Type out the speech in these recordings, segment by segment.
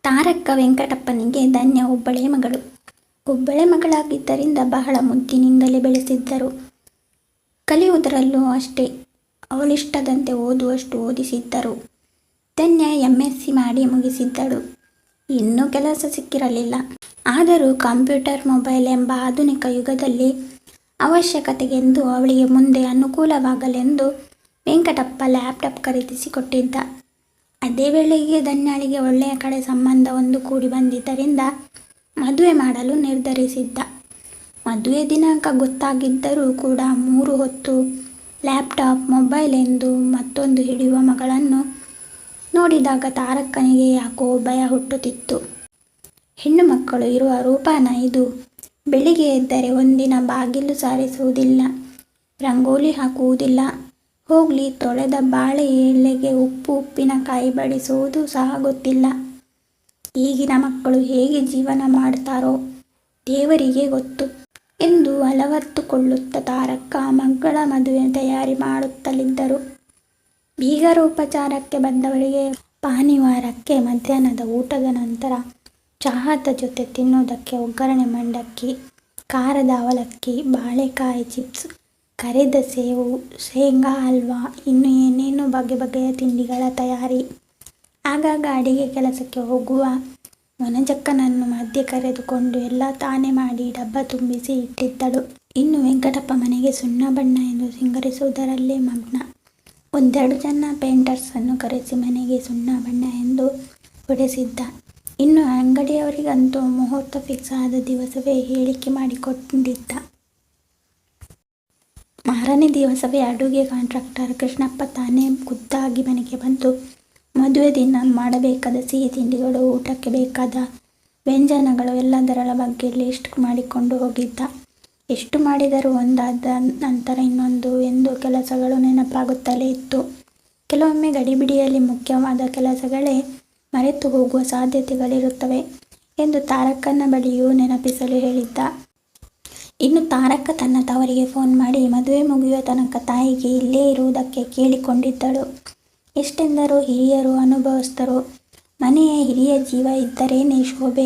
ತಾರಕ್ಕ ವೆಂಕಟಪ್ಪನಿಗೆ ಧನ್ಯ ಒಬ್ಬಳೇ ಮಗಳು. ಒಬ್ಬಳೇ ಮಗಳಾಗಿದ್ದರಿಂದ ಬಹಳ ಮುದ್ದಿನಿಂದಲೇ ಬೆಳೆಸಿದ್ದರು. ಕಲಿಯುವುದರಲ್ಲೂ ಅಷ್ಟೇ ಅವಳಿಷ್ಟದಂತೆ ಓದುವಷ್ಟು ಓದಿಸಿದ್ದರು. ಧನ್ಯ MSc ಮಾಡಿ ಮುಗಿಸಿದ್ದಳು. ಇನ್ನೂ ಕೆಲಸ ಸಿಕ್ಕಿರಲಿಲ್ಲ. ಆದರೂ ಕಂಪ್ಯೂಟರ್, ಮೊಬೈಲ್ ಎಂಬ ಆಧುನಿಕ ಯುಗದಲ್ಲಿ ಅವಶ್ಯಕತೆಗೆಂದು ಅವಳಿಗೆ ಮುಂದೆ ಅನುಕೂಲವಾಗಲೆಂದು ವೆಂಕಟಪ್ಪ ಲ್ಯಾಪ್ಟಾಪ್ ಖರೀದಿಸಿಕೊಟ್ಟಿದ್ದ. ಅದೇ ವೇಳೆಗೆ ಧನ್ಯಾಳಿಗೆ ಒಳ್ಳೆಯ ಕಡೆ ಸಂಬಂಧ ಒಂದು ಕೂಡಿ ಬಂದಿದ್ದರಿಂದ ಮದುವೆ ಮಾಡಲು ನಿರ್ಧರಿಸಿದ್ದ. ಮದುವೆ ದಿನಾಂಕ ಗೊತ್ತಾಗಿದ್ದರೂ ಕೂಡ 3 ಹೊತ್ತು ಲ್ಯಾಪ್ಟಾಪ್, ಮೊಬೈಲ್ ಎಂದು ಮತ್ತೊಂದು ಹಿಡಿಯುವ ಮಗಳನ್ನು ನೋಡಿದಾಗ ತಾರಕ್ಕನಿಗೆ ಯಾಕೋ ಭಯ ಹುಟ್ಟುತ್ತಿತ್ತು. ಹೆಣ್ಣು ಮಕ್ಕಳು ಇರುವ ರೂಪಾನ ಇದು? ಬೆಳಿಗ್ಗೆ ಎದ್ದರೆ ಒಂದಿನ ಬಾಗಿಲು ಸಾರಿಸುವುದಿಲ್ಲ, ರಂಗೋಲಿ ಹಾಕುವುದಿಲ್ಲ, ಹೋಗ್ಲಿ ತೊಳೆದ ಬಾಳೆ ಎಲೆಗೆ ಉಪ್ಪು ಉಪ್ಪಿನಕಾಯಿ ಬಡಿಸುವುದು ಸಹ ಗೊತ್ತಿಲ್ಲ. ಈಗಿನ ಮಕ್ಕಳು ಹೇಗೆ ಜೀವನ ಮಾಡ್ತಾರೋ ದೇವರಿಗೆ ಗೊತ್ತು ಎಂದು ಅಲವತ್ತುಕೊಳ್ಳುತ್ತಾ ತಾರಕ್ಕ ಮಗಳ ಮದುವೆ ತಯಾರಿ ಮಾಡುತ್ತಲಿದ್ದರು. ಬೀಗರ ಉಪಚಾರಕ್ಕೆ ಬಂದವರಿಗೆ ಭಾನುವಾರಕ್ಕೆ ಮಧ್ಯಾಹ್ನದ ಊಟದ ನಂತರ ಚಹಾದ ಜೊತೆ ತಿನ್ನುವುದಕ್ಕೆ ಒಗ್ಗರಣೆ ಮಂಡಕ್ಕಿ, ಖಾರದ ಅವಲಕ್ಕಿ, ಬಾಳೆಕಾಯಿ ಚಿಪ್ಸ್, ಕರಿದ ಸೇವು, ಶೇಂಗಾ ಹಲ್ವಾ, ಇನ್ನು ಏನೇನು ಬಗೆ ಬಗೆಯ ತಿಂಡಿಗಳ ತಯಾರಿ. ಆಗಾಗ ಅಡಿಗೆ ಕೆಲಸಕ್ಕೆ ಹೋಗುವ ಮೊನಜಕ್ಕನನ್ನು ಮಧ್ಯೆ ಕರೆದುಕೊಂಡು ಎಲ್ಲ ತಾನೇ ಮಾಡಿ ಡಬ್ಬ ತುಂಬಿಸಿ ಇಟ್ಟಿದ್ದಳು. ಇನ್ನು ವೆಂಕಟಪ್ಪ ಮನೆಗೆ ಸುಣ್ಣ ಬಣ್ಣ ಎಂದು ಸಿಂಗರಿಸುವುದರಲ್ಲೇ ಮಗ್ನ. 1-2 ಜನ ಪೇಂಟರ್ಸನ್ನು ಕರೆಸಿ ಮನೆಗೆ ಸುಣ್ಣ ಬಣ್ಣ ಎಂದು ಹೊಡೆಸಿದ್ದ. ಇನ್ನು ಅಂಗಡಿಯವರಿಗಂತೂ ಮುಹೂರ್ತ ಫಿಕ್ಸ್ ಆದ ದಿವಸವೇ ಹೇಳಿಕೆ ಮಾಡಿಕೊಂಡಿದ್ದ. ಮಾರನೇ ದಿವಸವೇ ಅಡುಗೆ ಕಾಂಟ್ರಾಕ್ಟರ್ ಕೃಷ್ಣಪ್ಪ ತಾನೇ ಖುದ್ದಾಗಿ ಮನೆಗೆ ಬಂದು ಮದುವೆ ದಿನ ಮಾಡಬೇಕಾದ ಸಿಹಿ ತಿಂಡಿಗಳು, ಊಟಕ್ಕೆ ಬೇಕಾದ ವ್ಯಂಜನಗಳು ಎಲ್ಲದರ ಬಗ್ಗೆ ಲಿಸ್ಟ್ ಮಾಡಿಕೊಂಡು ಹೋಗಿದ್ದ. ಎಷ್ಟು ಮಾಡಿದರೂ ಒಂದಾದ ನಂತರ ಇನ್ನೊಂದು ಎಂದು ಕೆಲಸಗಳು ನೆನಪಾಗುತ್ತಲೇ ಇತ್ತು. ಕೆಲವೊಮ್ಮೆ ಗಡಿಬಿಡಿಯಲ್ಲಿ ಮುಖ್ಯವಾದ ಕೆಲಸಗಳೇ ಮರೆತು ಹೋಗುವ ಸಾಧ್ಯತೆಗಳಿರುತ್ತವೆ ಎಂದು ತಾರಕ್ಕನ ಬಳಿಯೂ ನೆನಪಿಸಲು ಹೇಳಿದ್ದ. ಇನ್ನು ತಾರಕ್ಕ ತನ್ನ ತವರಿಗೆ ಫೋನ್ ಮಾಡಿ ಮದುವೆ ಮುಗಿಯುವ ತನಕ ತಾಯಿಗೆ ಇಲ್ಲೇ ಇರುವುದಕ್ಕೆ ಕೇಳಿಕೊಂಡಿದ್ದಳು. ಎಷ್ಟೆಂದರೂ ಹಿರಿಯರು, ಅನುಭವಸ್ಥರು, ಮನೆಯ ಹಿರಿಯ ಜೀವ ಇದ್ದರೇನೇ ಶೋಭೆ.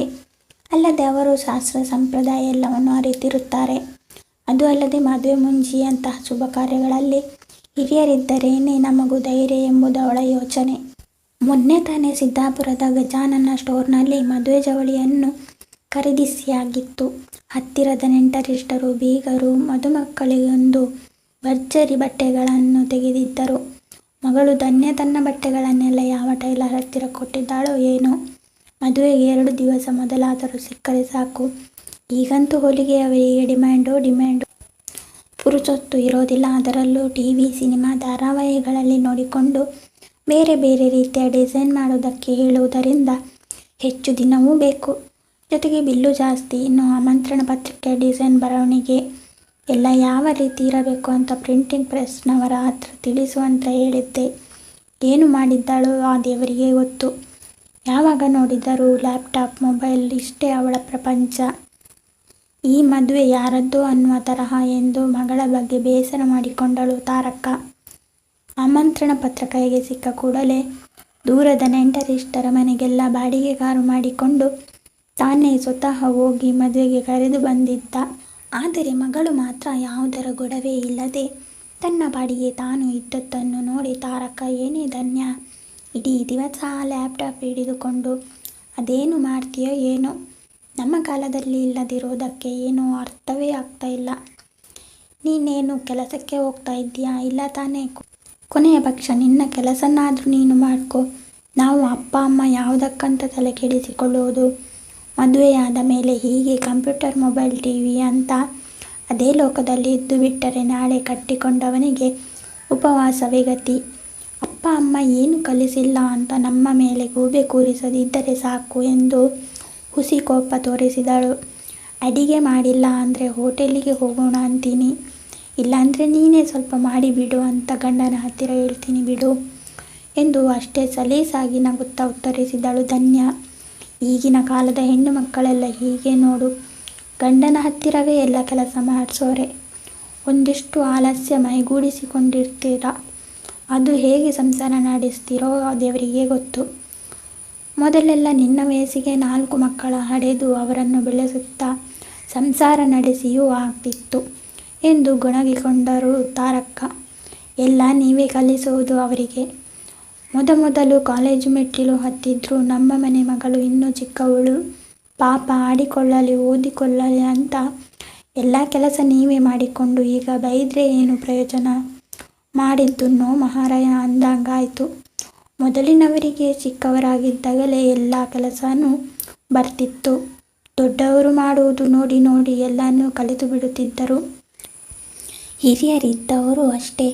ಅಲ್ಲದೆ ಅವರು ಶಾಸ್ತ್ರ ಸಂಪ್ರದಾಯ ಎಲ್ಲವನ್ನು ಅರಿತಿರುತ್ತಾರೆ. ಅದು ಅಲ್ಲದೆ ಮದುವೆ ಮುಂಜಿಯಂತಹ ಶುಭ ಕಾರ್ಯಗಳಲ್ಲಿ ಹಿರಿಯರಿದ್ದರೇನೇ ನಮಗೂ ಧೈರ್ಯ ಎಂಬುದು ಅವಳ ಯೋಚನೆ. ಮೊನ್ನೆ ತಾನೇ ಸಿದ್ದಾಪುರದ ಗಜಾನನ ಸ್ಟೋರ್ನಲ್ಲಿ ಮದುವೆ ಜವಳಿಯನ್ನು ಖರೀದಿಸಿಯಾಗಿತ್ತು. ಹತ್ತಿರದ ನೆಂಟರಿಷ್ಟರು, ಬೀಗರು, ಮದುಮಕ್ಕಳಿಗೊಂದು ಭರ್ಜರಿ ಬಟ್ಟೆಗಳನ್ನು ತೆಗೆದಿದ್ದರು. ಮಗಳು ಧನ್ಯ ತನ್ನ ಬಟ್ಟೆಗಳನ್ನೆಲ್ಲ ಯಾವ ಟೈಲರ್ ಹತ್ತಿರ ಕೊಟ್ಟಿದ್ದಾಳೋ ಏನೋ. ಮದುವೆಗೆ 2 ದಿವಸ ಮೊದಲಾದರೂ ಸಿಕ್ಕರೆ ಸಾಕು. ಈಗಂತೂ ಹೊಲಿಗೆಯವರಿಗೆ ಡಿಮ್ಯಾಂಡು. ಪುರುಸೊತ್ತು ಇರೋದಿಲ್ಲ. ಅದರಲ್ಲೂ ಟಿವಿ, ಸಿನಿಮಾ, ಧಾರಾವಾಹಿಗಳಲ್ಲಿ ನೋಡಿಕೊಂಡು ಬೇರೆ ಬೇರೆ ರೀತಿಯ ಡಿಸೈನ್ ಮಾಡೋದಕ್ಕೆ ಹೇಳುವುದರಿಂದ ಹೆಚ್ಚು ದಿನವೂ ಬೇಕು. ಜೊತೆಗೆ ಬಿಲ್ಲು ಜಾಸ್ತಿ. ಇನ್ನು ಆಮಂತ್ರಣ ಪತ್ರಿಕೆ ಡಿಸೈನ್, ಬರವಣಿಗೆ ಎಲ್ಲ ಯಾವ ರೀತಿ ಇರಬೇಕು ಅಂತ ಪ್ರಿಂಟಿಂಗ್ ಪ್ರೆಸ್ನವರ ಹತ್ರ ತಿಳಿಸುವಂತ ಹೇಳಿದ್ದೆ. ಏನು ಮಾಡಿದ್ದಾಳೋ ಆ ದೇವರಿಗೆ ಗೊತ್ತು. ಯಾವಾಗ ನೋಡಿದರೂ ಲ್ಯಾಪ್ಟಾಪ್, ಮೊಬೈಲ್ ಇಷ್ಟೇ ಅವಳ ಪ್ರಪಂಚ. ಈ ಮದುವೆ ಯಾರದ್ದೋ ಅನ್ನುವ ತರಹ ಎಂದು ಮಗಳ ಬಗ್ಗೆ ಬೇಸರ ಮಾಡಿಕೊಂಡಳು ತಾರಕ್ಕ. ಆಮಂತ್ರಣ ಪತ್ರ ಕೈಗೆ ಸಿಕ್ಕ ಕೂಡಲೇ ದೂರದ ನೆಂಟರಿಷ್ಟರ ಮನೆಗೆಲ್ಲ ಬಾಡಿಗೆ ಕಾರು ಮಾಡಿಕೊಂಡು ತಾನೇ ಸ್ವತಃ ಹೋಗಿ ಮದುವೆಗೆ ಕರೆದು ಬಂದಿದ್ದ. ಆದರೆ ಮಗಳು ಮಾತ್ರ ಯಾವುದರ ಗೊಡವೆ ಇಲ್ಲದೆ ತನ್ನ ಪಾಡಿಗೆ ತಾನು ಇದ್ದದ್ದನ್ನು ನೋಡಿ ತಾರಕ್ಕ, ಏನೇ ಧನ್ಯ, ಇಡೀ ದಿವಸ ಲ್ಯಾಪ್ಟಾಪ್ ಹಿಡಿದುಕೊಂಡು ಅದೇನು ಮಾಡ್ತೀಯೋ ಏನೋ, ನಮ್ಮ ಕಾಲದಲ್ಲಿ ಇಲ್ಲದಿರೋದಕ್ಕೆ ಏನೋ ಅರ್ಥವೇ ಆಗ್ತಾ ಇಲ್ಲ. ನೀನೇನು ಕೆಲಸಕ್ಕೆ ಹೋಗ್ತಾ ಇದ್ದೀಯಾ? ಇಲ್ಲ ತಾನೇ? ಕೊನೆಯ ಪಕ್ಷ ನಿನ್ನ ಕೆಲಸನಾದರೂ ನೀನು ಮಾಡ್ಕೊ. ನಾವು ಅಪ್ಪ ಅಮ್ಮ ಯಾವುದಕ್ಕಂತ ತಲೆ ಕೆಡಿಸಿಕೊಳ್ಳುವುದು? ಮದುವೆಯಾದ ಮೇಲೆ ಹೀಗೆ ಕಂಪ್ಯೂಟರ್, ಮೊಬೈಲ್, ಟಿವಿ ಅಂತ ಅದೇ ಲೋಕದಲ್ಲಿ ಇದ್ದು ಬಿಟ್ಟರೆ ನಾಳೆ ಕಟ್ಟಿಕೊಂಡವನಿಗೆ ಉಪವಾಸವೇ ಗತಿ. ಅಪ್ಪ ಅಮ್ಮ ಏನು ಕಲಿಸಿಲ್ಲ ಅಂತ ನಮ್ಮ ಮೇಲೆ ಗೂಬೆ ಕೂರಿಸದಿದ್ದರೆ ಸಾಕು ಎಂದು ಹುಸಿ ಕೋಪ ತೋರಿಸಿದಳು. ಅಡಿಗೆ ಮಾಡಿಲ್ಲ ಅಂದರೆ ಹೋಟೆಲಿಗೆ ಹೋಗೋಣ ಅಂತೀನಿ, ಇಲ್ಲಾಂದರೆ ನೀನೇ ಸ್ವಲ್ಪ ಮಾಡಿಬಿಡು ಅಂತ ಗಂಡನ ಹತ್ತಿರ ಹೇಳ್ತೀನಿ ಬಿಡು ಎಂದು ಅಷ್ಟೇ ಸಲೀಸಾಗಿ ನಗುತ್ತಾ ಉತ್ತರಿಸಿದಳು ಧನ್ಯ. ಈಗಿನ ಕಾಲದ ಹೆಣ್ಣು ಮಕ್ಕಳೆಲ್ಲ ಹೀಗೆ ನೋಡು, ಗಂಡನ ಹತ್ತಿರವೇ ಎಲ್ಲ ಕೆಲಸ ಮಾಡಿಸೋರೆ. ಒಂದಿಷ್ಟು ಆಲಸ್ಯ ಮೈಗೂಡಿಸಿಕೊಂಡಿರ್ತೀರ, ಅದು ಹೇಗೆ ಸಂಸಾರ ನಡೆಸ್ತೀರೋ ದೇವರಿಗೆ ಗೊತ್ತು. ಮೊದಲೆಲ್ಲ ನಿನ್ನ ವಯಸ್ಸಿಗೆ 4 ಮಕ್ಕಳ ಹಡೆದು ಅವರನ್ನು ಬೆಳೆಸುತ್ತಾ ಸಂಸಾರ ನಡೆಸಿಯೂ ಆಗ್ತಿತ್ತು ಎಂದು ಗೊಣಗಿಕೊಂಡರು ತಾರಕ್ಕ. ಎಲ್ಲ ನೀವೇ ಕಲಿಸುವುದು ಅವರಿಗೆ. ಮೊದಲು ಕಾಲೇಜು ಮೆಟ್ಟಿಲು ಹತ್ತಿದ್ರು ನಮ್ಮ ಮನೆ ಮಗಳು ಇನ್ನೂ ಚಿಕ್ಕವಳು, ಪಾಪ ಆಡಿಕೊಳ್ಳಲಿ ಓದಿಕೊಳ್ಳಲಿ ಅಂತ ಎಲ್ಲ ಕೆಲಸ ನೀವೇ ಮಾಡಿಕೊಂಡು ಈಗ ಬೈದ್ರೆ ಏನು ಪ್ರಯೋಜನ, ಮಾಡಿದ್ದುನ್ನೋ ಮಹಾರಾಯ ಅಂದಂಗಾಯ್ತು. ಮೊದಲಿನವರಿಗೆ ಚಿಕ್ಕವರಾಗಿದ್ದಾಗಲೇ ಎಲ್ಲ ಕೆಲಸನೂ ಬರ್ತಿತ್ತು. ದೊಡ್ಡವರು ಮಾಡುವುದು ನೋಡಿ ನೋಡಿ ಎಲ್ಲನೂ ಕಲಿತು ಬಿಡುತ್ತಿದ್ದರು. ಹಿರಿಯರಿದ್ದವರು ಅಷ್ಟೇ,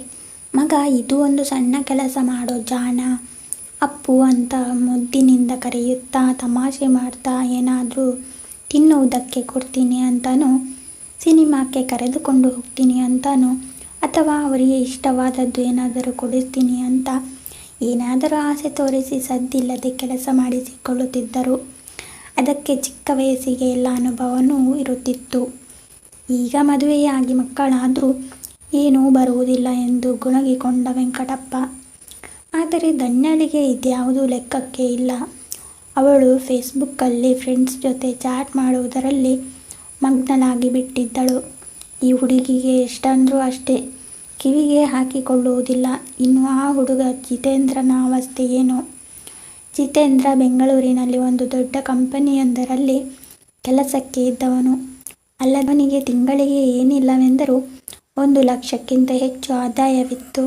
ಮಗ ಇದು ಒಂದು ಸಣ್ಣ ಕೆಲಸ ಮಾಡೋ ಜಾಣ ಅಪ್ಪು ಅಂತ ಮುದ್ದಿನಿಂದ ಕರೆಯುತ್ತಾ ತಮಾಷೆ ಮಾಡ್ತಾ ಏನಾದರೂ ತಿನ್ನುವುದಕ್ಕೆ ಕೊಡ್ತೀನಿ ಅಂತಾನೋ, ಸಿನಿಮಾಕ್ಕೆ ಕರೆದುಕೊಂಡು ಹೋಗ್ತೀನಿ ಅಂತಾನೋ, ಅಥವಾ ಅವರಿಗೆ ಇಷ್ಟವಾದದ್ದು ಏನಾದರೂ ಕೊಡಿಸ್ತೀನಿ ಅಂತ ಏನಾದರೂ ಆಸೆ ತೋರಿಸಿ ಸದ್ದಿಲ್ಲದೆ ಕೆಲಸ ಮಾಡಿಸಿಕೊಳ್ಳುತ್ತಿದ್ದರು. ಅದಕ್ಕೆ ಚಿಕ್ಕ ವಯಸ್ಸಿಗೆ ಎಲ್ಲ ಅನುಭವವೂ ಇರುತ್ತಿತ್ತು. ಈಗ ಮದುವೆಯಾಗಿ ಮಕ್ಕಳಾದರೂ ಏನೂ ಬರುವುದಿಲ್ಲ ಎಂದು ಗೊಣಗಿಕೊಂಡ ವೆಂಕಟಪ್ಪ. ಆದರೆ ಧನ್ಯಳಿಗೆ ಇದ್ಯಾವುದೂ ಲೆಕ್ಕಕ್ಕೆ ಇಲ್ಲ. ಅವಳು ಫೇಸ್ಬುಕ್ಕಲ್ಲಿ ಫ್ರೆಂಡ್ಸ್ ಜೊತೆ ಚಾಟ್ ಮಾಡುವುದರಲ್ಲಿ ಮಗ್ನಳಾಗಿ ಬಿಟ್ಟಿದ್ದಳು. ಈ ಹುಡುಗಿಗೆ ಎಷ್ಟಂದ್ರೂ ಅಷ್ಟೇ, ಕಿವಿಗೆ ಹಾಕಿಕೊಳ್ಳುವುದಿಲ್ಲ. ಇನ್ನು ಆ ಹುಡುಗ ಜಿತೇಂದ್ರನ ಅವಸ್ಥೆ ಏನೋ. ಜಿತೇಂದ್ರ ಬೆಂಗಳೂರಿನಲ್ಲಿ ಒಂದು ದೊಡ್ಡ ಕಂಪನಿಯೊಂದರಲ್ಲಿ ಕೆಲಸಕ್ಕೆ ಇದ್ದವನು. ಅಲ್ಲದವನಿಗೆ ತಿಂಗಳಿಗೆ ಏನಿಲ್ಲವೆಂದರೂ 1 ಲಕ್ಷಕ್ಕಿಂತ ಹೆಚ್ಚು ಆದಾಯವಿತ್ತು.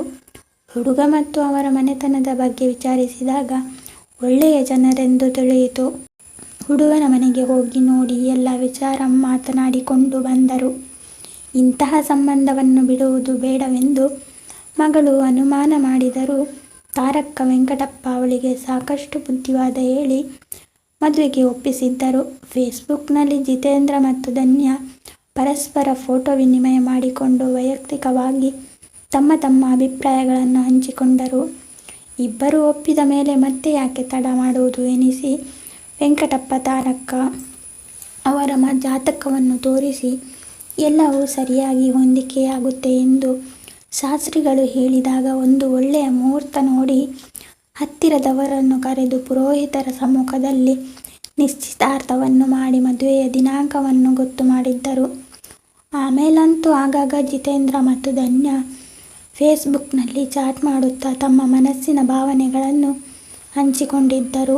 ಹುಡುಗ ಮತ್ತು ಅವರ ಮನೆತನದ ಬಗ್ಗೆ ವಿಚಾರಿಸಿದಾಗ ಒಳ್ಳೆಯ ಜನರೆಂದು ತಿಳಿಯಿತು. ಹುಡುಗನ ಮನೆಗೆ ಹೋಗಿ ನೋಡಿ ಎಲ್ಲ ವಿಚಾರ ಮಾತನಾಡಿಕೊಂಡು ಬಂದರು. ಇಂತಹ ಸಂಬಂಧವನ್ನು ಬಿಡುವುದು ಬೇಡವೆಂದು ಮಗಳು ಅನುಮಾನ ಮಾಡಿದರೂ ತಾರಕ್ಕ ವೆಂಕಟಪ್ಪ ಅವಳಿಗೆ ಸಾಕಷ್ಟು ಬುದ್ಧಿವಾದ ಹೇಳಿ ಮದುವೆಗೆ ಒಪ್ಪಿಸಿದ್ದರು. ಫೇಸ್ಬುಕ್ನಲ್ಲಿ ಜಿತೇಂದ್ರ ಮತ್ತು ಧನ್ಯ ಪರಸ್ಪರ ಫೋಟೋ ವಿನಿಮಯ ಮಾಡಿಕೊಂಡು ವೈಯಕ್ತಿಕವಾಗಿ ತಮ್ಮ ತಮ್ಮ ಅಭಿಪ್ರಾಯಗಳನ್ನು ಹಂಚಿಕೊಂಡರು. ಇಬ್ಬರು ಒಪ್ಪಿದ ಮೇಲೆ ಮತ್ತೆ ಯಾಕೆ ತಡ ಮಾಡುವುದು ಎನಿಸಿ ವೆಂಕಟಪ್ಪ ತಾರಕ್ಕ ಅವರ ಜಾತಕವನ್ನು ತೋರಿಸಿ ಎಲ್ಲವೂ ಸರಿಯಾಗಿ ಹೊಂದಿಕೆಯಾಗುತ್ತೆ ಎಂದು ಶಾಸ್ತ್ರಿಗಳು ಹೇಳಿದಾಗ ಒಂದು ಒಳ್ಳೆಯ ಮುಹೂರ್ತ ನೋಡಿ ಹತ್ತಿರದವರನ್ನು ಕರೆದು ಪುರೋಹಿತರ ಸಮ್ಮುಖದಲ್ಲಿ ನಿಶ್ಚಿತಾರ್ಥವನ್ನು ಮಾಡಿ ಮದುವೆಯ ದಿನಾಂಕವನ್ನು ಗೊತ್ತು ಮಾಡಿದ್ದರು. ಆಮೇಲಂತೂ ಆಗಾಗ ಜಿತೇಂದ್ರ ಮತ್ತು ಧನ್ಯ ಫೇಸ್ಬುಕ್ನಲ್ಲಿ ಚಾಟ್ ಮಾಡುತ್ತಾ ತಮ್ಮ ಮನಸ್ಸಿನ ಭಾವನೆಗಳನ್ನು ಹಂಚಿಕೊಂಡಿದ್ದರು.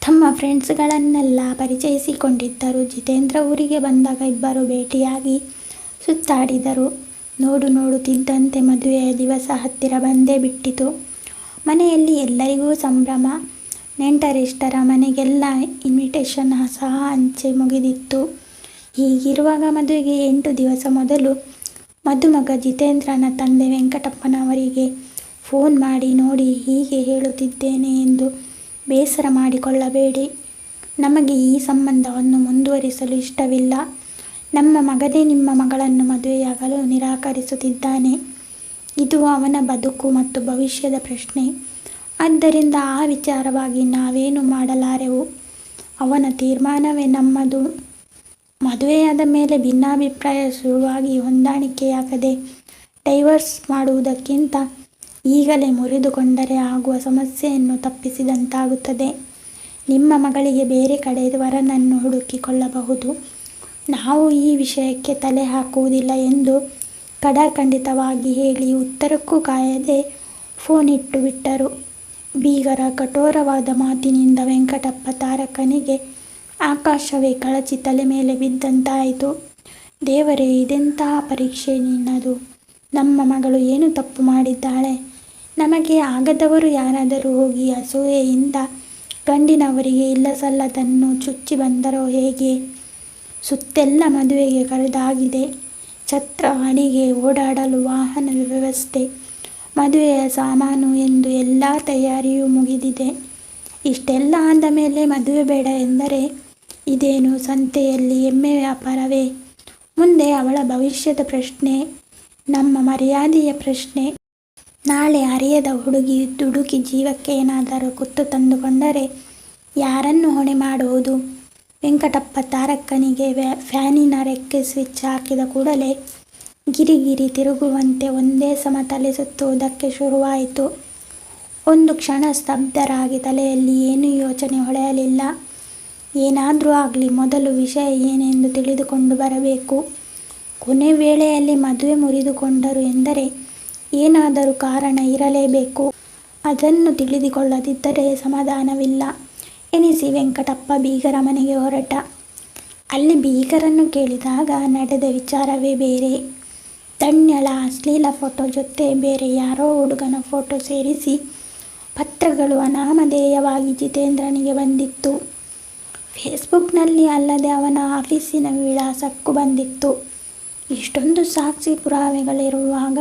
ತಮ್ಮ ಫ್ರೆಂಡ್ಸ್ಗಳನ್ನೆಲ್ಲ ಪರಿಚಯಿಸಿಕೊಂಡಿದ್ದರು. ಜಿತೇಂದ್ರ ಊರಿಗೆ ಬಂದಾಗ ಇಬ್ಬರು ಭೇಟಿಯಾಗಿ ಸುತ್ತಾಡಿದರು. ನೋಡುತ್ತಿದ್ದಂತೆ ಮದುವೆಯ ದಿವಸ ಹತ್ತಿರ ಬಂದೇ ಬಿಟ್ಟಿತು. ಮನೆಯಲ್ಲಿ ಎಲ್ಲರಿಗೂ ಸಂಭ್ರಮ. ನೆಂಟರಿಷ್ಟರ ಮನೆಗೆಲ್ಲ ಇನ್ವಿಟೇಷನ್ ಸಹ ಹಂಚಿ ಮುಗಿದಿತ್ತು. ಹೀಗಿರುವಾಗ ಮದುವೆಗೆ 8 ದಿವಸ ಮೊದಲು ಮದುಮಗ ಜಿತೇಂದ್ರನ ತಂದೆ ವೆಂಕಟಪ್ಪನವರಿಗೆ ಫೋನ್ ಮಾಡಿ, ನೋಡಿ ಹೀಗೆ ಹೇಳುತ್ತಿದ್ದೇನೆ ಎಂದು ಬೇಸರ ಮಾಡಿಕೊಳ್ಳಬೇಡಿ. ನಮಗೆ ಈ ಸಂಬಂಧವನ್ನು ಮುಂದುವರಿಸಲು ಇಷ್ಟವಿಲ್ಲ. ನಮ್ಮ ಮಗನೇ ನಿಮ್ಮ ಮಗಳನ್ನು ಮದುವೆಯಾಗಲು ನಿರಾಕರಿಸುತ್ತಿದ್ದಾನೆ. ಇದು ಅವನ ಬದುಕು ಮತ್ತು ಭವಿಷ್ಯದ ಪ್ರಶ್ನೆ. ಆದ್ದರಿಂದ ಆ ವಿಚಾರವಾಗಿ ನಾವೇನು ಮಾಡಲಾರೆವು. ಅವನ ತೀರ್ಮಾನವೇ ನಮ್ಮದು. ಮದುವೆಯಾದ ಮೇಲೆ ಭಿನ್ನಾಭಿಪ್ರಾಯ ಶುರುವಾಗಿ ಹೊಂದಾಣಿಕೆಯಾಗದೆ ಡೈವರ್ಸ್ ಮಾಡುವುದಕ್ಕಿಂತ ಈಗಲೇ ಮುರಿದುಕೊಂಡರೆ ಆಗುವ ಸಮಸ್ಯೆಯನ್ನು ತಪ್ಪಿಸಿದಂತಾಗುತ್ತದೆ. ನಿಮ್ಮ ಮಗಳಿಗೆ ಬೇರೆ ಕಡೆ ವರನನ್ನು ಹುಡುಕಿಕೊಳ್ಳಬಹುದು. ನಾವು ಈ ವಿಷಯಕ್ಕೆ ತಲೆ ಹಾಕುವುದಿಲ್ಲ ಎಂದು ಖಡಾಖಂಡಿತವಾಗಿ ಹೇಳಿ ಉತ್ತರಕ್ಕೂ ಕಾಯದೆ ಫೋನ್ ಇಟ್ಟು ಬಿಟ್ಟರು. ಬೀಗರ ಕಠೋರವಾದ ಮಾತಿನಿಂದ ವೆಂಕಟಪ್ಪ ತಾರಕನಿಗೆ ಆಕಾಶವೇ ಕಳಚಿ ತಲೆ ಮೇಲೆ ಬಿದ್ದಂತಾಯಿತು. ದೇವರೇ, ಇದೆಂತಹ ಪರೀಕ್ಷೆ ನಿನ್ನದು. ನಮ್ಮ ಮಗಳು ಏನು ತಪ್ಪು ಮಾಡಿದ್ದಾಳೆ? ನಮಗೆ ಆಗದವರು ಯಾರಾದರೂ ಹೋಗಿ ಅಸೂಯೆಯಿಂದ ಗಂಡಿನವರಿಗೆ ಇಲ್ಲಸಲ್ಲದನ್ನು ಚುಚ್ಚಿ ಬಂದರೋ ಹೇಗೆ? ಸುತ್ತೆಲ್ಲ ಮದುವೆಗೆ ಕರೆದಾಗಿದೆ. ಛತ್ರ, ಅಡಿಗೆ, ಓಡಾಡಲು ವಾಹನ ವ್ಯವಸ್ಥೆ, ಮದುವೆಯ ಸಾಮಾನು ಎಂದು ಎಲ್ಲ ತಯಾರಿಯೂ ಮುಗಿದಿದೆ. ಇಷ್ಟೆಲ್ಲ ಆದ ಮೇಲೆ ಮದುವೆ ಬೇಡ ಎಂದರೆ ಇದೇನು ಸಂತೆಯಲ್ಲಿ ಎಮ್ಮೆ ವ್ಯಾಪಾರವೇ? ಮುಂದೆ ಅವಳ ಭವಿಷ್ಯದ ಪ್ರಶ್ನೆ, ನಮ್ಮ ಮರ್ಯಾದೆಯ ಪ್ರಶ್ನೆ. ನಾಳೆ ಅರಿಯದ ಹುಡುಗಿ ದುಡುಕಿ ಜೀವಕ್ಕೆ ಏನಾದರೂ ಕುತ್ತು ತಂದುಕೊಂಡರೆ ಯಾರನ್ನು ಹೊಣೆ ಮಾಡುವುದು? ವೆಂಕಟಪ್ಪ ತಾರಕ್ಕನಿಗೆ ಫ್ಯಾನಿನ ರೆಕ್ಕೆ ಸ್ವಿಚ್ ಹಾಕಿದ ಕೂಡಲೇ ಗಿರಿಗಿರಿ ತಿರುಗುವಂತೆ ಒಂದೇ ಸಮ ತಲೆ ಸುತ್ತುವುದಕ್ಕೆ ಶುರುವಾಯಿತು. ಒಂದು ಕ್ಷಣ ಸ್ತಬ್ಧರಾಗಿ ತಲೆಯಲ್ಲಿ ಏನೂ ಯೋಚನೆ ಹೊಳೆಯಲಿಲ್ಲ. ಏನಾದರೂ ಆಗಲಿ, ಮೊದಲು ವಿಷಯ ಏನೆಂದು ತಿಳಿದುಕೊಂಡು ಬರಬೇಕು. ಕೊನೆ ವೇಳೆಯಲ್ಲಿ ಮದುವೆ ಮುರಿದುಕೊಂಡರು ಎಂದರೆ ಏನಾದರೂ ಕಾರಣ ಇರಲೇಬೇಕು. ಅದನ್ನು ತಿಳಿದುಕೊಳ್ಳದಿದ್ದರೆ ಸಮಾಧಾನವಿಲ್ಲ ಎನಿಸಿ ವೆಂಕಟಪ್ಪ ಬೀಗರ ಮನೆಗೆ ಹೊರಟ. ಅಲ್ಲಿ ಬೀಗರನ್ನು ಕೇಳಿದಾಗ ನಡೆದ ವಿಚಾರವೇ ಬೇರೆ. ಧನ್ಯಳ ಅಶ್ಲೀಲ ಫೋಟೋ ಜೊತೆ ಬೇರೆ ಯಾರೋ ಹುಡುಗನ ಫೋಟೋ ಸೇರಿಸಿ ಪತ್ರಗಳು ಅನಾಮಧೇಯವಾಗಿ ಜಿತೇಂದ್ರನಿಗೆ ಬಂದಿತ್ತು. ಫೇಸ್ಬುಕ್ನಲ್ಲಿ ಅಲ್ಲದೆ ಅವನ ಆಫೀಸಿನ ವಿಳಾಸಕ್ಕೂ ಬಂದಿತ್ತು. ಇಷ್ಟೊಂದು ಸಾಕ್ಷಿ ಪುರಾವೆಗಳಿರುವಾಗ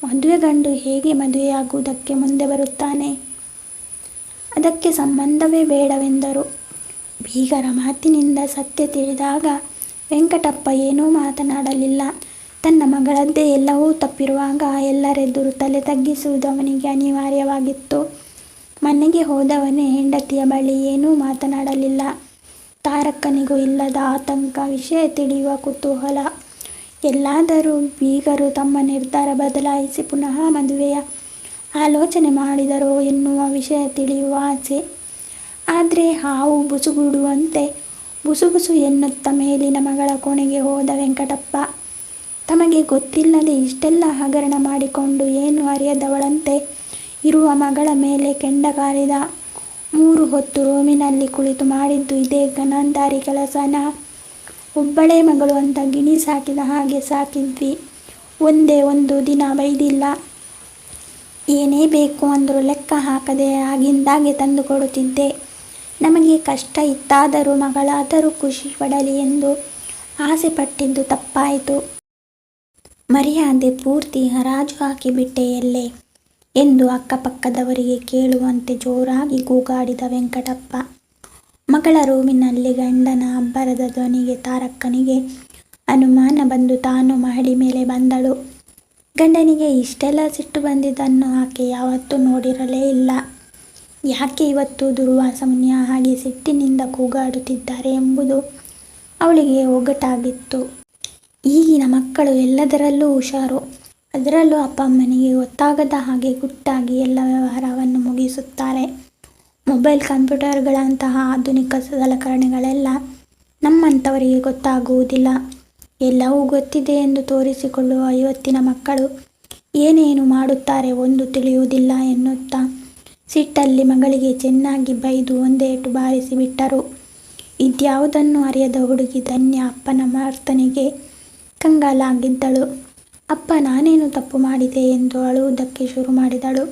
ಮದುವೆ ಗಂಡು ಹೇಗೆ ಮದುವೆಯಾಗುವುದಕ್ಕೆ ಮುಂದೆ ಬರುತ್ತಾನೆ? ಅದಕ್ಕೆ ಸಂಬಂಧವೇ ಬೇಡವೆಂದರು. ಬೀಗರ ಮಾತಿನಿಂದ ಸತ್ಯ ತಿಳಿದಾಗ ವೆಂಕಟಪ್ಪ ಏನೂ ಮಾತನಾಡಲಿಲ್ಲ. ತನ್ನ ಮಗಳದ್ದೇ ಎಲ್ಲವೂ ತಪ್ಪಿರುವಾಗ ಎಲ್ಲರೆದುರು ತಲೆ ತಗ್ಗಿಸುವುದು ಅವನಿಗೆ ಅನಿವಾರ್ಯವಾಗಿತ್ತು. ಮನೆಗೆ ಹೋದವನೇ ಹೆಂಡತಿಯ ಬಳಿ ಏನೂ ಮಾತನಾಡಲಿಲ್ಲ. ತಾರಕ್ಕನಿಗೂ ಇಲ್ಲದ ಆತಂಕ, ವಿಷಯ ತಿಳಿಯುವ ಕುತೂಹಲ. ಎಲ್ಲಾದರೂ ಬೀಗರು ತಮ್ಮ ನಿರ್ಧಾರ ಬದಲಾಯಿಸಿ ಪುನಃ ಮದುವೆಯ ಆಲೋಚನೆ ಮಾಡಿದರೋ ಎನ್ನುವ ವಿಷಯ ತಿಳಿಯುವ ಆಸೆ. ಆದರೆ ಹಾವು ಬುಸುಗುಡುವಂತೆ ಬುಸುಬುಸು ಎನ್ನುತ್ತಾ ಮೇಲಿನ ಮಗಳ ಕೋಣೆಗೆ ಹೋದ ವೆಂಕಟಪ್ಪ. ತಮಗೆ ಗೊತ್ತಿಲ್ಲದೆ ಇಷ್ಟೆಲ್ಲ ಹಗರಣ ಮಾಡಿಕೊಂಡು ಏನೂ ಅರಿಯದವಳಂತೆ ಇರುವ ಮಗಳ ಮೇಲೆ ಕೆಂಡ ಕಾರಿದ. 3 ಹೊತ್ತು ರೂಮಿನಲ್ಲಿ ಕುಳಿತು ಮಾಡಿದ್ದು ಇದೇ ಗನಾಂಧಾರಿ ಕೆಲಸನ? ಒಬ್ಬಳೇ ಮಗಳು ಅಂತ ಗಿಣಿ ಸಾಕಿದ ಹಾಗೆ ಸಾಕಿದ್ವಿ. ಒಂದೇ ಒಂದು ದಿನ ಬೈದಿಲ್ಲ. ಏನೇ ಬೇಕು ಅಂದರೂ ಲೆಕ್ಕ ಹಾಕದೆ ಆಗಿಂದಾಗೆ ತಂದು ಕೊಡುತ್ತಿದ್ದೆ. ನಮಗೆ ಕಷ್ಟ ಇತ್ತಾದರೂ ಮಗಳಾದರೂ ಖುಷಿ ಪಡಲಿ ಎಂದು ಆಸೆ ಪಟ್ಟಿದ್ದು ತಪ್ಪಾಯಿತು. ಮರ್ಯಾದೆ ಪೂರ್ತಿ ಹರಾಜು ಹಾಕಿಬಿಟ್ಟೆ ಎಲ್ಲೆ ಎಂದು ಅಕ್ಕಪಕ್ಕದವರಿಗೆ ಕೇಳುವಂತೆ ಜೋರಾಗಿ ಕೂಗಾಡಿದ ವೆಂಕಟಪ್ಪ. ಮಗಳ ರೂಮಿನಲ್ಲಿ ಗಂಡನ ಅಬ್ಬರದ ಧ್ವನಿಗೆ ತಾರಕ್ಕನಿಗೆ ಅನುಮಾನ ಬಂದು ತಾನು ಮಹಡಿ ಮೇಲೆ ಬಂದಳು. ಗಂಡನಿಗೆ ಇಷ್ಟೆಲ್ಲ ಸಿಟ್ಟು ಬಂದಿದ್ದನ್ನು ಆಕೆ ಯಾವತ್ತೂ ನೋಡಿರಲೇ ಇಲ್ಲ. ಯಾಕೆ ಇವತ್ತು ದುರ್ವಾಸ ಮುನಿಯ ಹಾಗೆ ಸಿಟ್ಟಿನಿಂದ ಕೂಗಾಡುತ್ತಿದ್ದಾರೆ ಎಂಬುದು ಅವಳಿಗೆ ಒಗಟಾಗಿತ್ತು. ಈಗಿನ ಮಕ್ಕಳು ಎಲ್ಲದರಲ್ಲೂ ಹುಷಾರು. ಅದರಲ್ಲೂ ಅಪ್ಪ ಅಮ್ಮನಿಗೆ ಗೊತ್ತಾಗದ ಹಾಗೆ ಗುಟ್ಟಾಗಿ ಎಲ್ಲ ವ್ಯವಹಾರವನ್ನು ಮುಗಿಸುತ್ತಾರೆ. ಮೊಬೈಲ್, ಕಂಪ್ಯೂಟರ್ಗಳಂತಹ ಆಧುನಿಕ ಸಲಕರಣೆಗಳೆಲ್ಲ ನಮ್ಮಂಥವರಿಗೆ ಗೊತ್ತಾಗುವುದಿಲ್ಲ. ಎಲ್ಲವೂ ಗೊತ್ತಿದೆ ಎಂದು ತೋರಿಸಿಕೊಳ್ಳುವ ಇವತ್ತಿನ ಮಕ್ಕಳು ಏನೇನು ಮಾಡುತ್ತಾರೆ ಒಂದು ತಿಳಿಯುವುದಿಲ್ಲ ಎನ್ನುತ್ತಾ ಸಿಟ್ಟಲ್ಲಿ ಮಗಳಿಗೆ ಚೆನ್ನಾಗಿ ಬೈದು ಒಂದೇಟು ಬಾರಿಸಿಬಿಟ್ಟರು. ಇದ್ಯಾವುದನ್ನು ಅರಿಯದ ಹುಡುಗಿ ಧನ್ಯ ಅಪ್ಪನ ವರ್ತನೆಗೆ ಕಂಗಾಲಾಗಿದ್ದಳು. ಅಪ್ಪ, ನಾನೇನು ತಪ್ಪು ಮಾಡಿದೆ ಎಂದು ಅಳುವುದಕ್ಕೆ ಶುರು ಮಾಡಿದಳು.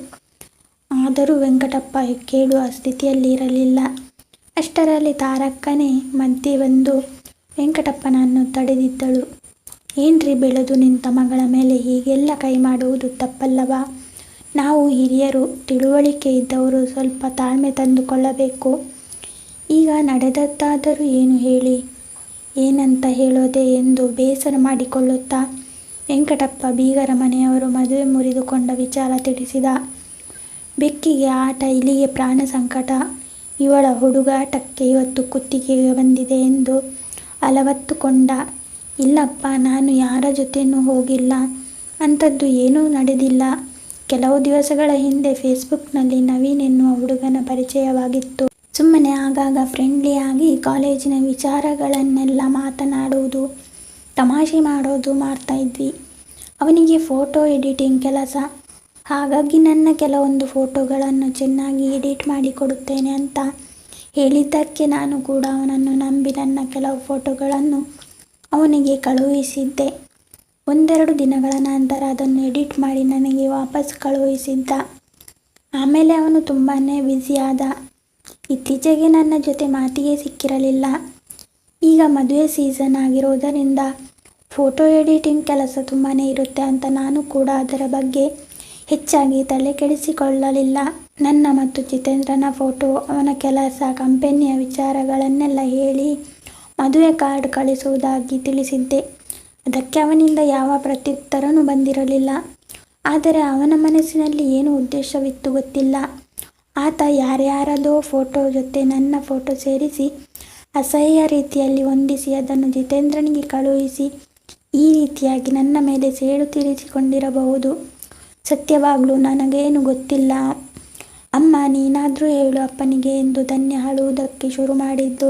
ಆದರೂ ವೆಂಕಟಪ್ಪ ಕೇಳುವ ಸ್ಥಿತಿಯಲ್ಲಿ ಇರಲಿಲ್ಲ. ಅಷ್ಟರಲ್ಲಿ ತಾರಕ್ಕನೇ ಮಧ್ಯೆ ಬಂದು ವೆಂಕಟಪ್ಪನನ್ನು ತಡೆದಿದ್ದಳು. ಏನ್ರಿ, ಬೆಳೆದು ನಿಂತ ಮಗಳ ಮೇಲೆ ಹೀಗೆಲ್ಲ ಕೈ ಮಾಡುವುದು ತಪ್ಪಲ್ಲವಾ? ನಾವು ಹಿರಿಯರು, ತಿಳುವಳಿಕೆ ಇದ್ದವರು ಸ್ವಲ್ಪ ತಾಳ್ಮೆ ತಂದುಕೊಳ್ಳಬೇಕು. ಈಗ ನಡೆದದ್ದಾದರೂ ಏನು ಹೇಳಿ, ಏನಂತ ಹೇಳೋದೆ ಎಂದು ಬೇಸರ ಮಾಡಿಕೊಳ್ಳುತ್ತಾ ವೆಂಕಟಪ್ಪ ಬೀಗರ ಮನೆಯವರು ಮದುವೆ ಮುರಿದುಕೊಂಡ ವಿಚಾರ ತಿಳಿಸಿದ. ಬೆಕ್ಕಿಗೆ ಆಟ, ಇಲಿಗೆ ಪ್ರಾಣ ಸಂಕಟ. ಇವಳ ಹುಡುಗಾಟಕ್ಕೆ ಇವತ್ತು ಕುತ್ತಿಗೆಗೆ ಬಂದಿದೆ ಎಂದು ಅಲವತ್ತುಕೊಂಡ. ಇಲ್ಲಪ್ಪ, ನಾನು ಯಾರ ಜೊತೆನೂ ಹೋಗಿಲ್ಲ, ಅಂಥದ್ದು ಏನೂ ನಡೆದಿಲ್ಲ. ಕೆಲವು ದಿವಸಗಳ ಹಿಂದೆ ಫೇಸ್ಬುಕ್ನಲ್ಲಿ ನವೀನ್ ಎನ್ನುವ ಹುಡುಗನ ಪರಿಚಯವಾಗಿತ್ತು. ಸುಮ್ಮನೆ ಆಗಾಗ ಫ್ರೆಂಡ್ಲಿಯಾಗಿ ಕಾಲೇಜಿನ ವಿಚಾರಗಳನ್ನೆಲ್ಲ ಮಾತನಾಡುವುದು, ತಮಾಷೆ ಮಾಡೋದು ಮಾಡ್ತಾ ಇದ್ವಿ. ಅವನಿಗೆ ಫೋಟೋ ಎಡಿಟಿಂಗ್ ಕೆಲಸ. ಹಾಗಾಗಿ ನನ್ನ ಕೆಲವೊಂದು ಫೋಟೋಗಳನ್ನು ಚೆನ್ನಾಗಿ ಎಡಿಟ್ ಮಾಡಿ ಕೊಡುತ್ತೇನೆ ಅಂತ ಹೇಳಿದ್ದಕ್ಕೆ ನಾನು ಕೂಡ ಅವನನ್ನು ನಂಬಿ ನನ್ನ ಕೆಲವು ಫೋಟೋಗಳನ್ನು ಅವನಿಗೆ ಕಳುಹಿಸಿದ್ದೆ. 1-2 ದಿನಗಳ ನಂತರ ಅದನ್ನು ಎಡಿಟ್ ಮಾಡಿ ನನಗೆ ವಾಪಸ್ ಕಳುಹಿಸಿದ್ದ. ಆಮೇಲೆ ಅವನು ತುಂಬಾ ಬ್ಯುಸಿಯಾದ. ಇತ್ತೀಚೆಗೆ ನನ್ನ ಜೊತೆ ಮಾತಿಗೆ ಸಿಕ್ಕಿರಲಿಲ್ಲ. ಈಗ ಮದುವೆ ಸೀಸನ್ ಆಗಿರೋದರಿಂದ ಫೋಟೋ ಎಡಿಟಿಂಗ್ ಕೆಲಸ ತುಂಬಾ ಇರುತ್ತೆ ಅಂತ ನಾನು ಕೂಡ ಅದರ ಬಗ್ಗೆ ಹೆಚ್ಚಾಗಿ ತಲೆ ಕೆಡಿಸಿಕೊಳ್ಳಲಿಲ್ಲ. ನನ್ನ ಮತ್ತು ಜಿತೇಂದ್ರನ ಫೋಟೋ, ಅವನ ಕೆಲಸ, ಕಂಪನಿಯ ವಿಚಾರಗಳನ್ನೆಲ್ಲ ಹೇಳಿ ಮದುವೆ ಕಾರ್ಡ್ ಕಳಿಸುವುದಾಗಿ ತಿಳಿಸಿದ್ದೆ. ಅದಕ್ಕೆ ಅವನಿಂದ ಯಾವ ಪ್ರತ್ಯುತ್ತರನೂ ಬಂದಿರಲಿಲ್ಲ. ಆದರೆ ಅವನ ಮನಸ್ಸಿನಲ್ಲಿ ಏನು ಉದ್ದೇಶವಿತ್ತು ಗೊತ್ತಿಲ್ಲ. ಆತ ಯಾರ್ಯಾರದೋ ಫೋಟೋ ಜೊತೆ ನನ್ನ ಫೋಟೋ ಸೇರಿಸಿ ಅಸಹ್ಯ ರೀತಿಯಲ್ಲಿ ಹೊಂದಿಸಿ ಅದನ್ನು ಜಿತೇಂದ್ರನಿಗೆ ಕಳುಹಿಸಿ ಈ ರೀತಿಯಾಗಿ ನನ್ನ ಮೇಲೆ ಸೇಡು ತೀರಿಸಿಕೊಂಡಿರಬಹುದು. ಸತ್ಯವಾಗ್ಲೂ ನನಗೇನು ಗೊತ್ತಿಲ್ಲ. ಅಮ್ಮ ನೀನಾದರೂ ಹೇಳು ಅಪ್ಪನಿಗೆ ಎಂದು ಧನ್ಯ ಅಳುವುದಕ್ಕೆ ಶುರು ಮಾಡಿದ್ದು.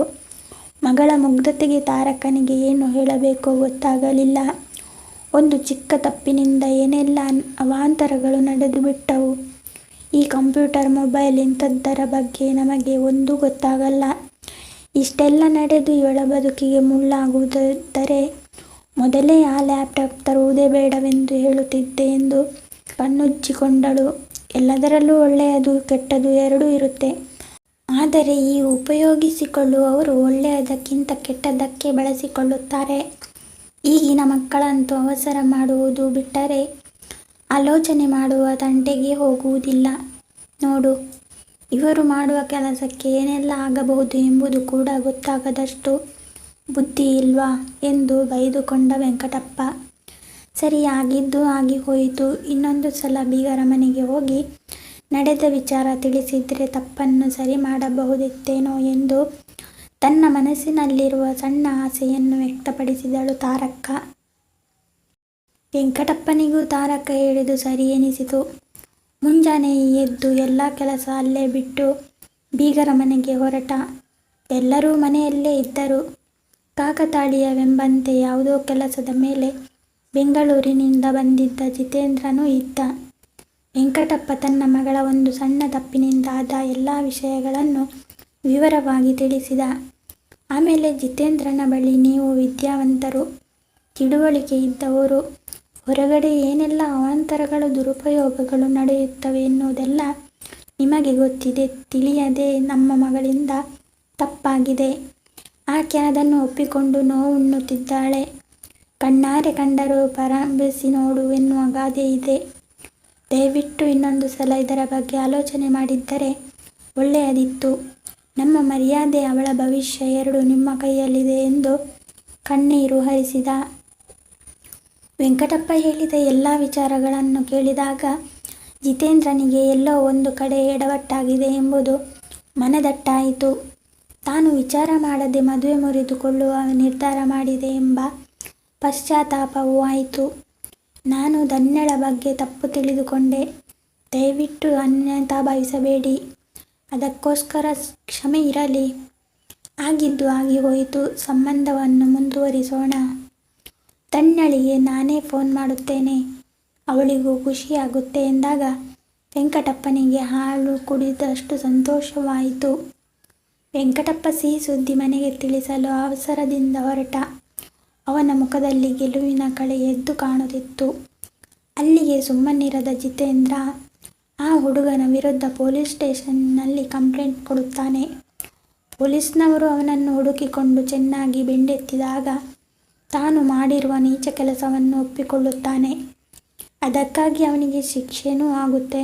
ಮಗಳ ಮುಗ್ಧತೆಗೆ ತಾರಕನಿಗೆ ಏನು ಹೇಳಬೇಕೋ ಗೊತ್ತಾಗಲಿಲ್ಲ. ಒಂದು ಚಿಕ್ಕ ತಪ್ಪಿನಿಂದ ಏನೆಲ್ಲ ಅವಾಂತರಗಳು ನಡೆದು ಬಿಟ್ಟವು. ಈ ಕಂಪ್ಯೂಟರ್, ಮೊಬೈಲ್ ಇಂಥದ್ದರ ಬಗ್ಗೆ ನಮಗೆ ಒಂದೂ ಗೊತ್ತಾಗಲ್ಲ. ಇಷ್ಟೆಲ್ಲ ನಡೆದು ಇವಳ ಬದುಕಿಗೆ ಮುಳ್ಳಾಗುವುದಾದರೆ ಮೊದಲೇ ಆ ಲ್ಯಾಪ್ಟಾಪ್ ತರುವುದೇ ಬೇಡವೆಂದು ಹೇಳುತ್ತಿದ್ದೆ ಎಂದು ಕಣ್ಣುಜ್ಜಿಕೊಂಡಳು. ಎಲ್ಲದರಲ್ಲೂ ಒಳ್ಳೆಯದು ಕೆಟ್ಟದು ಎರಡೂ ಇರುತ್ತೆ. ಆದರೆ ಈ ಉಪಯೋಗಿಸಿಕೊಳ್ಳುವವರು ಒಳ್ಳೆಯದಕ್ಕಿಂತ ಕೆಟ್ಟದ್ದಕ್ಕೆ ಬಳಸಿಕೊಳ್ಳುತ್ತಾರೆ. ಈಗಿನ ಮಕ್ಕಳಂತೂ ಅವಸರ ಮಾಡುವುದು ಬಿಟ್ಟರೆ ಆಲೋಚನೆ ಮಾಡುವ ತಂಟೆಗೆ ಹೋಗುವುದಿಲ್ಲ. ನೋಡು, ಇವರು ಮಾಡುವ ಕೆಲಸಕ್ಕೆ ಏನೆಲ್ಲ ಆಗಬಹುದು ಎಂಬುದು ಕೂಡ ಗೊತ್ತಾಗದಷ್ಟು ಬುದ್ಧಿ ಇಲ್ವಾ ಎಂದು ಬೈದುಕೊಂಡ ವೆಂಕಟಪ್ಪ. ಸರಿ, ಆಗಿದ್ದು ಆಗಿ ಹೋಯಿತು. ಇನ್ನೊಂದು ಸಲ ಬೀಗರ ಮನೆಗೆ ಹೋಗಿ ನಡೆದ ವಿಚಾರ ತಿಳಿಸಿದ್ರೆ ತಪ್ಪನ್ನು ಸರಿ ಮಾಡಬಹುದಿತ್ತೇನೋ ಎಂದು ತನ್ನ ಮನಸ್ಸಿನಲ್ಲಿರುವ ಸಣ್ಣ ಆಸೆಯನ್ನು ವ್ಯಕ್ತಪಡಿಸಿದಳು ತಾರಕ್ಕ. ವೆಂಕಟಪ್ಪನಿಗೂ ತಾರಕ್ಕ ಹೇಳಿದು ಸರಿ ಎನಿಸಿತು. ಮುಂಜಾನೆ ಎದ್ದು ಎಲ್ಲ ಕೆಲಸ ಅಲ್ಲೇ ಬಿಟ್ಟು ಬೀಗರ ಮನೆಗೆ ಹೊರಟ. ಎಲ್ಲರೂ ಮನೆಯಲ್ಲೇ ಇದ್ದರು. ಕಾಕತಾಳೀಯವೆಂಬಂತೆ ಯಾವುದೋ ಕೆಲಸದ ಮೇಲೆ ಬೆಂಗಳೂರಿನಿಂದ ಬಂದಿದ್ದ ಜಿತೇಂದ್ರನೂ ಇದ್ದ. ವೆಂಕಟಪ್ಪ ತನ್ನ ಮಗಳ ಒಂದು ಸಣ್ಣ ತಪ್ಪಿನಿಂದ ಆದ ಎಲ್ಲ ವಿಷಯಗಳನ್ನು ವಿವರವಾಗಿ ತಿಳಿಸಿದ. ಆಮೇಲೆ ಜಿತೇಂದ್ರನ ಬಳಿ, ನೀವು ವಿದ್ಯಾವಂತರು, ತಿಳುವಳಿಕೆ ಇದ್ದವರು, ಹೊರಗಡೆ ಏನೆಲ್ಲ ಅವಾಂತರಗಳು, ದುರುಪಯೋಗಗಳು ನಡೆಯುತ್ತವೆ ಎನ್ನುವುದೆಲ್ಲ ನಿಮಗೆ ಗೊತ್ತಿದೆ. ತಿಳಿಯದೆ ನಮ್ಮ ಮಗಳಿಂದ ತಪ್ಪಾಗಿದೆ. ಆಕೆ ಅದನ್ನು ಒಪ್ಪಿಕೊಂಡು ನೋವುಣ್ಣುತ್ತಿದ್ದಾಳೆ. ಕಣ್ಣಾರೆ ಕಂಡರೂ ಪರಂಬಿಸಿ ನೋಡು ಎನ್ನುವ ಗಾದೆ ಇದೆ. ದಯವಿಟ್ಟು ಇನ್ನೊಂದು ಸಲ ಇದರ ಬಗ್ಗೆ ಆಲೋಚನೆ ಮಾಡಿದ್ದರೆ ಒಳ್ಳೆಯದಿತ್ತು. ನಮ್ಮ ಮರ್ಯಾದೆ, ಅವಳ ಭವಿಷ್ಯ ಎರಡೂ ನಿಮ್ಮ ಕೈಯಲ್ಲಿದೆ ಎಂದು ಕಣ್ಣೀರು ಹರಿಸಿದ. ವೆಂಕಟಪ್ಪ ಹೇಳಿದ ಎಲ್ಲ ವಿಚಾರಗಳನ್ನು ಕೇಳಿದಾಗ ಜಿತೇಂದ್ರನಿಗೆ ಎಲ್ಲೋ ಒಂದು ಕಡೆ ಎಡವಟ್ಟಾಗಿದೆ ಎಂಬುದು ಮನದಟ್ಟಾಯಿತು. ತಾನು ವಿಚಾರ ಮಾಡದೆ ಮದುವೆ ಮುರಿದುಕೊಳ್ಳುವ ನಿರ್ಧಾರ ಮಾಡಿದೆ ಎಂಬ ಪಶ್ಚಾತ್ತಾಪವೂ ಆಯಿತು. ನಾನು ಧನ್ಯಳ ಬಗ್ಗೆ ತಪ್ಪು ತಿಳಿದುಕೊಂಡೆ. ದಯವಿಟ್ಟು ಅನ್ಯತಾ ಭಾವಿಸಬೇಡಿ. ಅದಕ್ಕೋಸ್ಕರ ಕ್ಷಮೆ ಇರಲಿ. ಆಗಿದ್ದು ಆಗಿ ಹೋಯಿತು. ಸಂಬಂಧವನ್ನು ಮುಂದುವರಿಸೋಣ. ಧನ್ಯಳಿಗೆ ನಾನೇ ಫೋನ್ ಮಾಡುತ್ತೇನೆ. ಅವಳಿಗೂ ಖುಷಿಯಾಗುತ್ತೆ ಎಂದಾಗ ವೆಂಕಟಪ್ಪನಿಗೆ ಹಾಲು ಕುಡಿದಷ್ಟು ಸಂತೋಷವಾಯಿತು. ವೆಂಕಟಪ್ಪ ಸಿಹಿ ಸುದ್ದಿ ಮನೆಗೆ ತಿಳಿಸಲು ಅವಸರದಿಂದ ಹೊರಟ. ಅವನ ಮುಖದಲ್ಲಿ ಗೆಲುವಿನ ಕಳೆ ಎದ್ದು ಕಾಣುತ್ತಿತ್ತು. ಅಲ್ಲಿಗೆ ಸುಮ್ಮನಿರದ ಜಿತೇಂದ್ರ ಆ ಹುಡುಗನ ವಿರುದ್ಧ ಪೊಲೀಸ್ ಸ್ಟೇಷನ್ನಲ್ಲಿ ಕಂಪ್ಲೇಂಟ್ ಕೊಡುತ್ತಾನೆ. ಪೊಲೀಸ್ನವರು ಅವನನ್ನು ಹುಡುಕಿಕೊಂಡು ಚೆನ್ನಾಗಿ ಬೆಂಡೆತ್ತಿದಾಗ ತಾನು ಮಾಡಿರುವ ನೀಚ ಕೆಲಸವನ್ನು ಒಪ್ಪಿಕೊಳ್ಳುತ್ತಾನೆ. ಅದಕ್ಕಾಗಿ ಅವನಿಗೆ ಶಿಕ್ಷೆನೂ ಆಗುತ್ತೆ.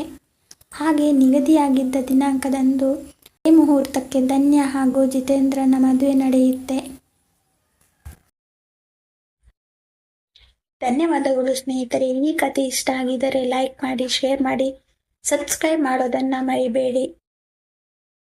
ಹಾಗೆ ನಿಗದಿಯಾಗಿದ್ದ ದಿನಾಂಕದಂದು ಅದೇ ಮುಹೂರ್ತಕ್ಕೆ ಧನ್ಯ ಹಾಗೂ ಜಿತೇಂದ್ರನ ಮದುವೆ ನಡೆಯುತ್ತೆ. ಧನ್ಯವಾದಗಳು ಸ್ನೇಹಿತರೆ. ಈ ಕಥೆ ಇಷ್ಟ ಆಗಿದ್ದರೆ ಲೈಕ್ ಮಾಡಿ, ಶೇರ್ ಮಾಡಿ, ಸಬ್ಸ್ಕ್ರೈಬ್ ಮಾಡೋದನ್ನು ಮರಿಬೇಡಿ.